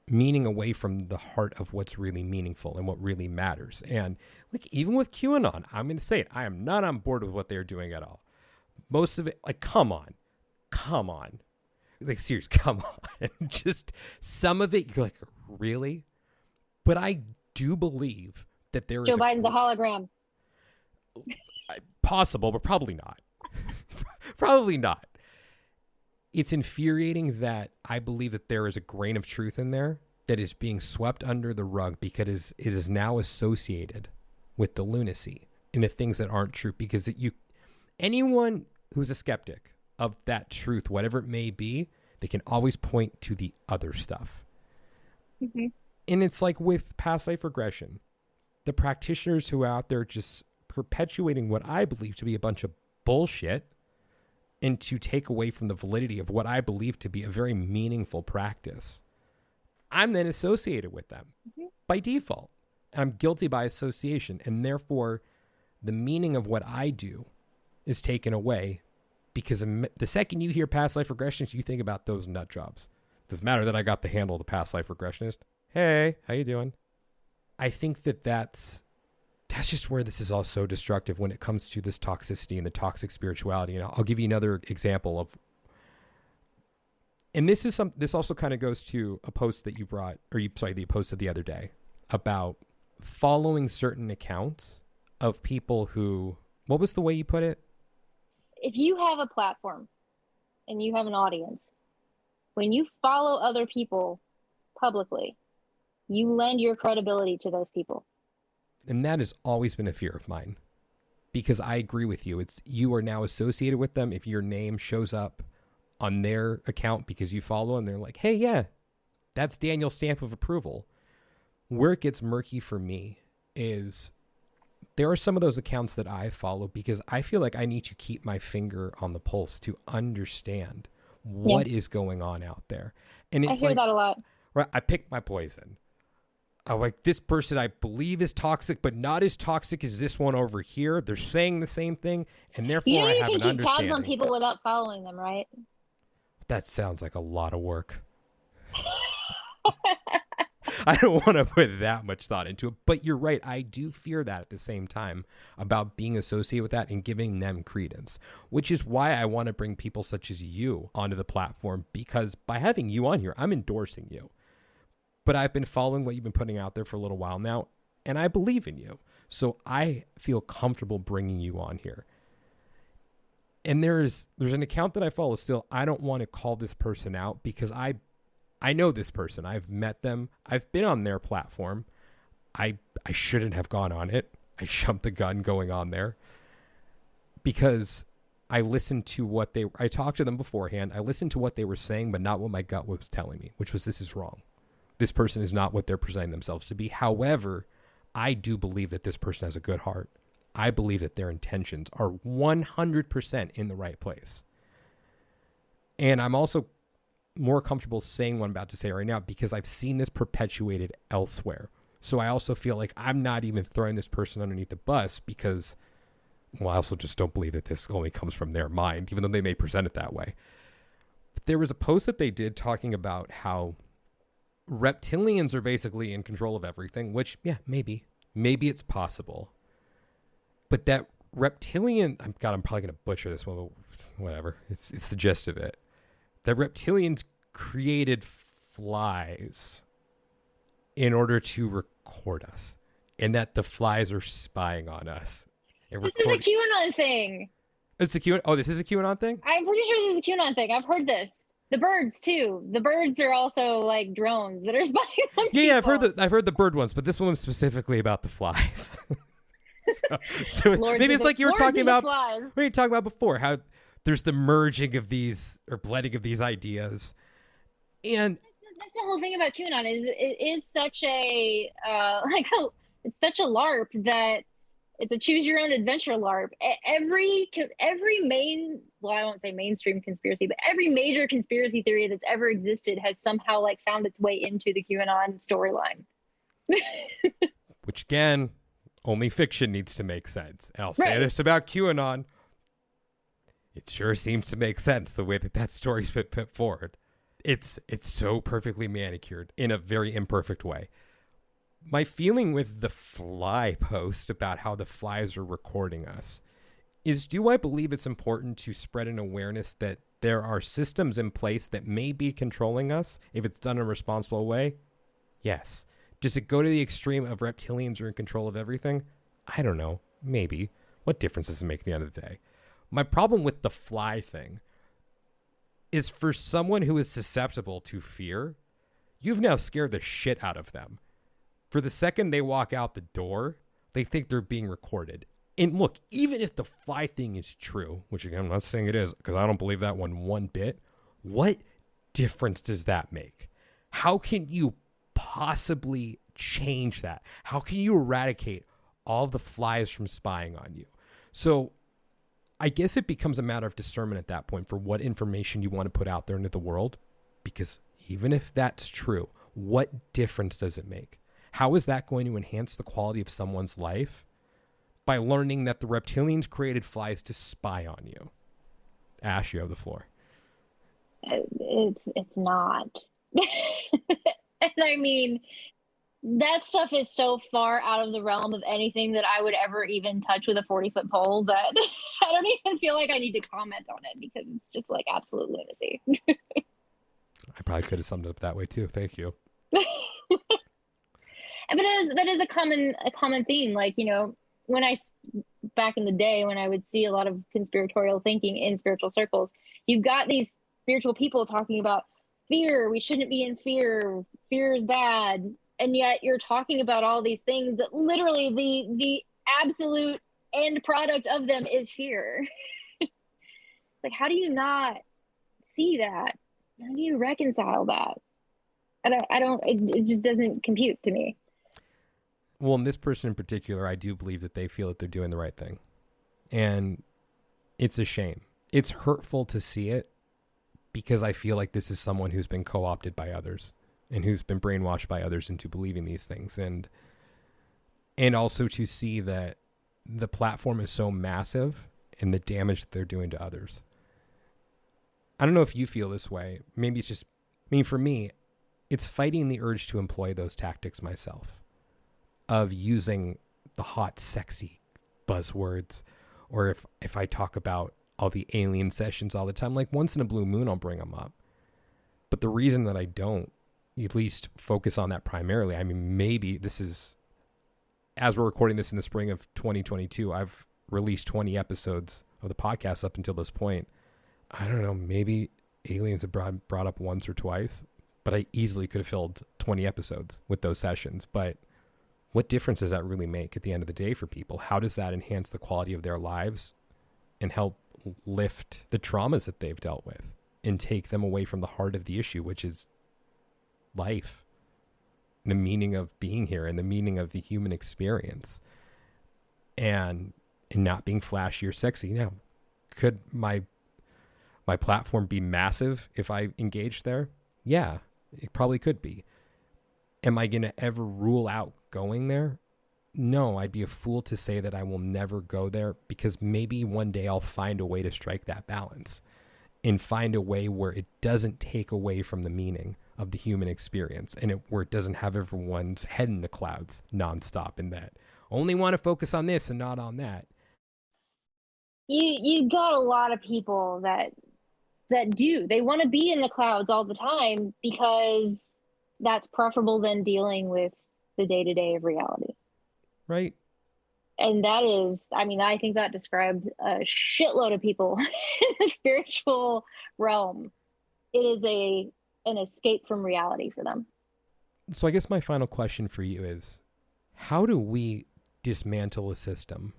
meaning away from the heart of what's really meaningful and what really matters. And like, even with QAnon, I'm going to say it, I am not on board with what they're doing at all. Most of it, like, come on. Like, seriously, come on. Just some of it, you're like, really? But I do believe that there is Joe Biden's a hologram. Possible, but probably not. Probably not. It's infuriating that I believe that there is a grain of truth in there that is being swept under the rug because it is now associated with the lunacy and the things that aren't true. Because anyone who's a skeptic of that truth, whatever it may be, they can always point to the other stuff. Mm-hmm. And it's like with past life regression, the practitioners who are out there just perpetuating what I believe to be a bunch of bullshit and to take away from the validity of what I believe to be a very meaningful practice, I'm then associated with them by default. And I'm guilty by association. And therefore, the meaning of what I do is taken away because the second you hear past life regressions, you think about those nut jobs. Doesn't matter that I got the handle of the past life regressionist. Hey, how you doing? I think that's just where this is all so destructive when it comes to this toxicity and the toxic spirituality. And I'll give you another example of, and this also kind of goes to a post that you brought, the post of the other day about following certain accounts of people who, what was the way you put it? If you have a platform and you have an audience, when you follow other people publicly, you lend your credibility to those people. And that has always been a fear of mine because I agree with you. You are now associated with them. If your name shows up on their account because you follow them, they're like, hey, yeah, that's Daniel's stamp of approval. Where it gets murky for me is there are some of those accounts that I follow because I feel like I need to keep my finger on the pulse to understand what is going on out there. And it's I hear that a lot. Right, I pick my poison. I'm like, this person I believe is toxic, but not as toxic as this one over here. They're saying the same thing, and therefore I have an understanding. You can keep tabs on people without following them, right? That sounds like a lot of work. I don't want to put that much thought into it, but you're right. I do fear that at the same time about being associated with that and giving them credence, which is why I want to bring people such as you onto the platform, because by having you on here, I'm endorsing you. But I've been following what you've been putting out there for a little while now, and I believe in you. So I feel comfortable bringing you on here. And there's an account that I follow still. I don't want to call this person out because I know this person. I've met them. I've been on their platform. I shouldn't have gone on it. I jumped the gun going on there because I listened to I talked to them beforehand. I listened to what they were saying, but not what my gut was telling me, which was this is wrong. This person is not what they're presenting themselves to be. However, I do believe that this person has a good heart. I believe that their intentions are 100% in the right place. And I'm also more comfortable saying what I'm about to say right now because I've seen this perpetuated elsewhere. So I also feel like I'm not even throwing this person underneath the bus because, well, I also just don't believe that this only comes from their mind, even though they may present it that way. There was a post that they did talking about how reptilians are basically in control of everything, which, yeah, maybe it's possible. But that reptilian, I'm probably going to butcher this one, but whatever. It's the gist of it. That reptilians created flies in order to record us, and that the flies are spying on us. This is a QAnon thing. It's a QAnon. Oh, this is a QAnon thing? I'm pretty sure this is a QAnon thing. I've heard this. The birds too. The birds are also like drones that are spying on people. Yeah, I've heard the bird ones, but this one was specifically about the flies. so maybe it's like you were talking about what you talking about before, how there's the merging of these or blending of these ideas. And that's the whole thing about QAnon is it is such a it's such a LARP that it's a choose your own adventure LARP. Every well, I won't say mainstream conspiracy, but every major conspiracy theory that's ever existed has somehow like found its way into the QAnon storyline. Which again, only fiction needs to make sense. And I'll say this about QAnon. It sure seems to make sense the way that story's been put forward. It's so perfectly manicured in a very imperfect way. My feeling with the fly post about how the flies are recording us is, do I believe it's important to spread an awareness that there are systems in place that may be controlling us if it's done in a responsible way? Yes. Does it go to the extreme of reptilians are in control of everything? I don't know. Maybe. What difference does it make at the end of the day? My problem with the fly thing is, for someone who is susceptible to fear, you've now scared the shit out of them. For the second they walk out the door, they think they're being recorded. And look, even if the fly thing is true, which again, I'm not saying it is, because I don't believe that one bit, what difference does that make? How can you possibly change that? How can you eradicate all the flies from spying on you? So I guess it becomes a matter of discernment at that point for what information you want to put out there into the world. Because even if that's true, what difference does it make? How is that going to enhance the quality of someone's life by learning that the reptilians created flies to spy on you? Ash, you have the floor. It's not. And I mean, that stuff is so far out of the realm of anything that I would ever even touch with a 40-foot pole that I don't even feel like I need to comment on it because it's just like absolute lunacy. I probably could have summed it up that way too. Thank you. But that is a common theme. Like, you know, back in the day when I would see a lot of conspiratorial thinking in spiritual circles, you've got these spiritual people talking about fear. We shouldn't be in fear. Fear is bad. And yet you're talking about all these things that literally the absolute end product of them is fear. Like, how do you not see that? How do you reconcile that? It just doesn't compute to me. Well, in this person in particular, I do believe that they feel that they're doing the right thing. And it's a shame. It's hurtful to see it because I feel like this is someone who's been co-opted by others and who's been brainwashed by others into believing these things. And also to see that the platform is so massive and the damage that they're doing to others. I don't know if you feel this way. Maybe it's just, for me, it's fighting the urge to employ those tactics myself, of using the hot, sexy buzzwords, or if I talk about all the alien sessions all the time, like once in a blue moon, I'll bring them up. But the reason that I don't at least focus on that primarily, I mean, maybe this is, as we're recording this in the spring of 2022, I've released 20 episodes of the podcast up until this point. I don't know, maybe aliens have brought up once or twice, but I easily could have filled 20 episodes with those sessions. But what difference does that really make at the end of the day for people? How does that enhance the quality of their lives and help lift the traumas that they've dealt with and take them away from the heart of the issue, which is life, the meaning of being here and the meaning of the human experience, and not being flashy or sexy? Now, could my platform be massive if I engaged there? Yeah, it probably could be. Am I going to ever rule out going there? No, I'd be a fool to say that I will never go there, because maybe one day I'll find a way to strike that balance. and find a way where it doesn't take away from the meaning of the human experience, and where it doesn't have everyone's head in the clouds nonstop, and that only want to focus on this and not on that. You got a lot of people that they want to be in the clouds all the time because that's preferable than dealing with the day-to-day of reality. Right. And that is, I mean, I think that describes a shitload of people in the spiritual realm. It is an escape from reality for them. So I guess my final question for you is, how do we dismantle a system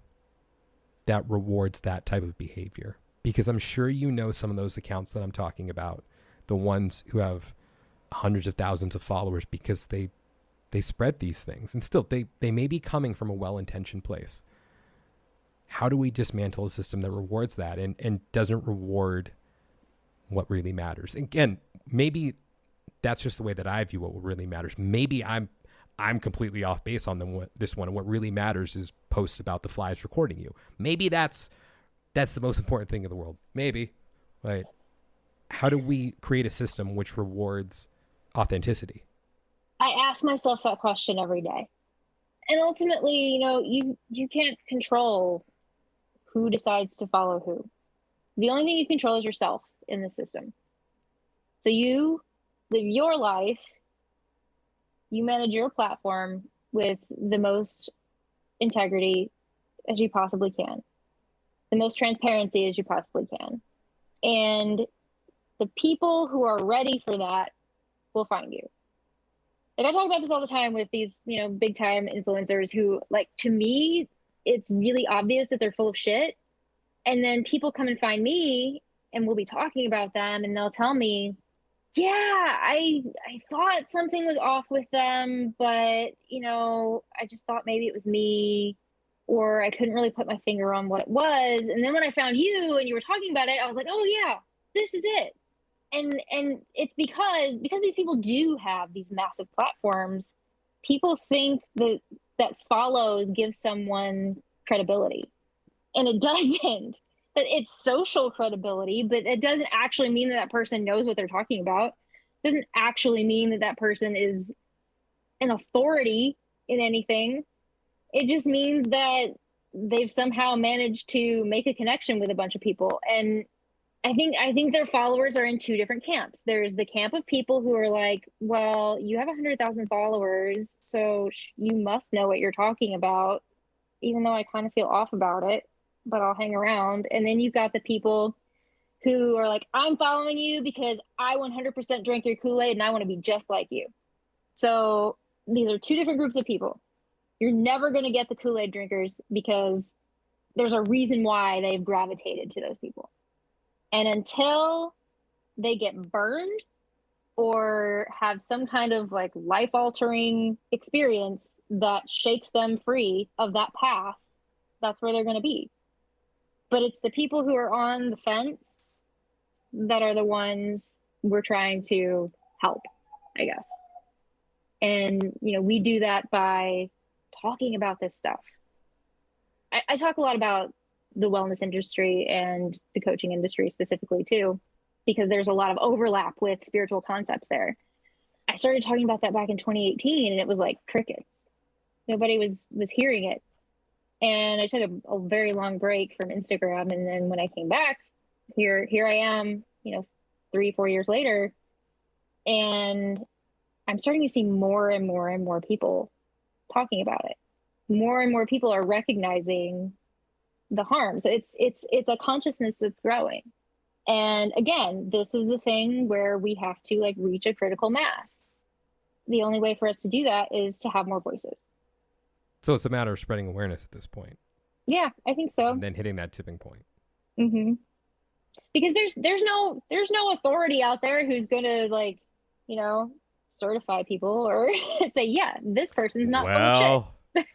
that rewards that type of behavior? Because I'm sure you know some of those accounts that I'm talking about, the ones who have hundreds of thousands of followers because they spread these things, and still they may be coming from a well-intentioned place. How do we dismantle a system that rewards that and doesn't reward what really matters? Again, maybe that's just the way that I view what really matters. Maybe I'm completely off base on this one, and what really matters is posts about the flies recording you. Maybe that's the most important thing in the world. Maybe. Right? How do we create a system which rewards authenticity? I ask myself that question every day. And ultimately, you can't control who decides to follow who. The only thing you control is yourself in the system. So you live your life, you manage your platform with the most integrity as you possibly can, the most transparency as you possibly can. And the people who are ready for that will find you. Like, I talk about this all the time with these, big time influencers who, like, to me, it's really obvious that they're full of shit. And then people come and find me and we'll be talking about them and they'll tell me, yeah, I thought something was off with them, but, I just thought maybe it was me, or I couldn't really put my finger on what it was. And then when I found you and you were talking about it, I was like, oh yeah, this is it. And it's because these people do have these massive platforms, people think that follows give someone credibility. And it doesn't. That it's social credibility, but it doesn't actually mean that person knows what they're talking about. It doesn't actually mean that person is an authority in anything. It just means that they've somehow managed to make a connection with a bunch of people. And I think their followers are in two different camps. There's the camp of people who are like, well, you have 100,000 followers, so you must know what you're talking about, even though I kind of feel off about it, but I'll hang around. And then you've got the people who are like, I'm following you because I 100% drink your Kool-Aid and I want to be just like you. So these are two different groups of people. You're never going to get the Kool-Aid drinkers because there's a reason why they've gravitated to those people. And until they get burned or have some kind of like life-altering experience that shakes them free of that path, that's where they're going to be. But it's the people who are on the fence that are the ones we're trying to help, I guess. And, we do that by talking about this stuff. I talk a lot about the wellness industry and the coaching industry specifically too, because there's a lot of overlap with spiritual concepts there. I started talking about that back in 2018 and it was like crickets. Nobody was hearing it. And I took a very long break from Instagram. And then when I came back, here I am, 3-4 years later, and I'm starting to see more and more and more people talking about it. More and more people are recognizing the harms. It's a consciousness that's growing. And again, this is the thing where we have to like reach a critical mass. The only way for us to do that is to have more voices. So it's a matter of spreading awareness at this point. Yeah, I think so. And then hitting that tipping point. Mm-hmm. Because there's no authority out there who's gonna like, certify people or say, yeah, this person's not full of shit.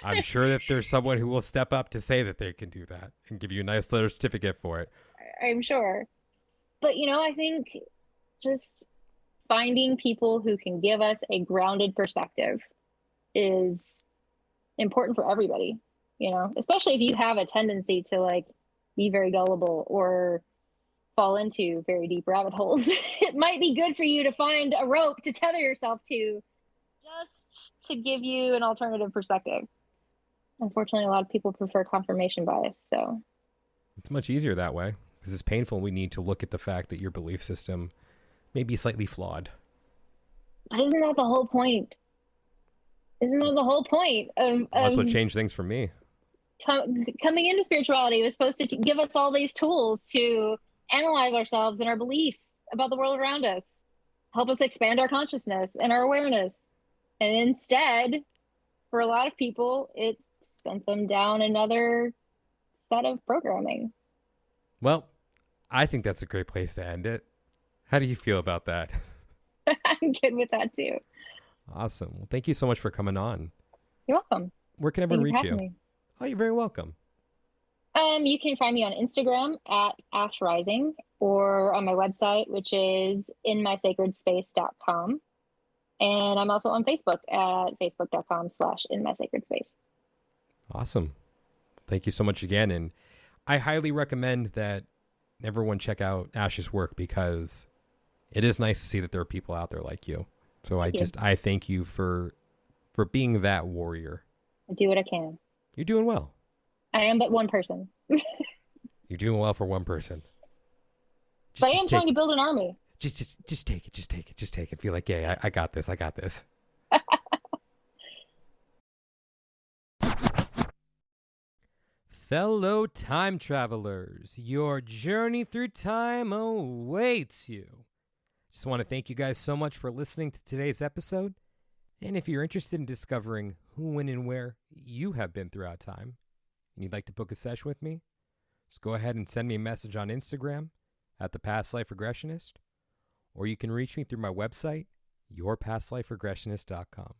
I'm sure that there's someone who will step up to say that they can do that and give you a nice little certificate for it. I'm sure. But, I think just finding people who can give us a grounded perspective is important for everybody, especially if you have a tendency to like be very gullible or fall into very deep rabbit holes. It might be good for you to find a rope to tether yourself to, just to give you an alternative perspective. Unfortunately, a lot of people prefer confirmation bias. So it's much easier that way because it's painful. We need to look at the fact that your belief system may be slightly flawed. But isn't that the whole point? Isn't that the whole point of That's what changed things for me. Coming into spirituality? It was supposed to give us all these tools to analyze ourselves and our beliefs about the world around us, help us expand our consciousness and our awareness. And instead, for a lot of people, it sent them down another set of programming. Well, I think that's a great place to end it. How do you feel about that? I'm good with that too. Awesome. Well, thank you so much for coming on. You're welcome. Where can everyone reach you? Me. Oh, you're very welcome. You can find me on Instagram at ashrising or on my website, which is inmysacredspace.com. And I'm also on Facebook at facebook.com/inmysacredspace. Awesome. Thank you so much again. And I highly recommend that everyone check out Ash's work because it is nice to see that there are people out there like you. So I thank you for being that warrior. I do what I can. You're doing well. I am but one person. You're doing well for one person. But I am trying to build an army. Just take it. Just take it. Just take it. Feel like, yeah, I got this. I got this. Fellow time travelers, your journey through time awaits you. Just want to thank you guys so much for listening to today's episode. And if you're interested in discovering who, when, and where you have been throughout time, and you'd like to book a session with me, just go ahead and send me a message on Instagram at The Past Life Regressionist, or you can reach me through my website, yourpastliferegressionist.com.